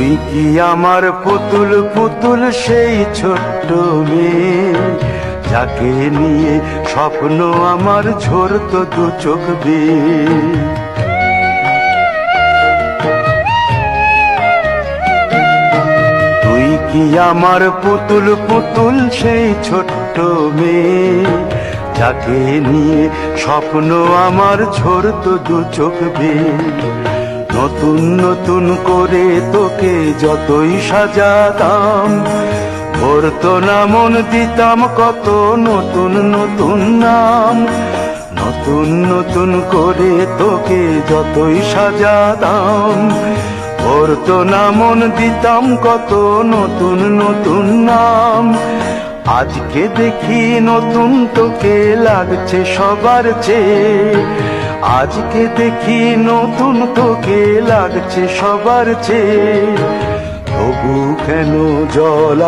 তুই কি আমার পুতুল পুতুল সেই ছোট্ট মেয়ে, যাকে নিয়ে স্বপ্ন আমার ঝরতো দু চোখ বেয়ে। তুই কি আমার পুতুল পুতুল সেই ছোট্ট মেয়ে, যাকে নিয়ে স্বপ্ন আমার ঝরতো দু চোখ বেয়ে। নতুন নতুন করে তোকে যতই সাজাতাম, ভরতো না মন, দিতাম কত নতুন নতুন নাম। নতুন নতুন করে তোকে যতই সাজাতাম, ভরতো না মন, দিতাম কত নতুন নতুন নাম। আজকে দেখি নতুন তোকে লাগছে সবার চেয়ে, আজকে দেখি নতুন তোকে লাগছে সবার চেয়ে। তবু কেন জল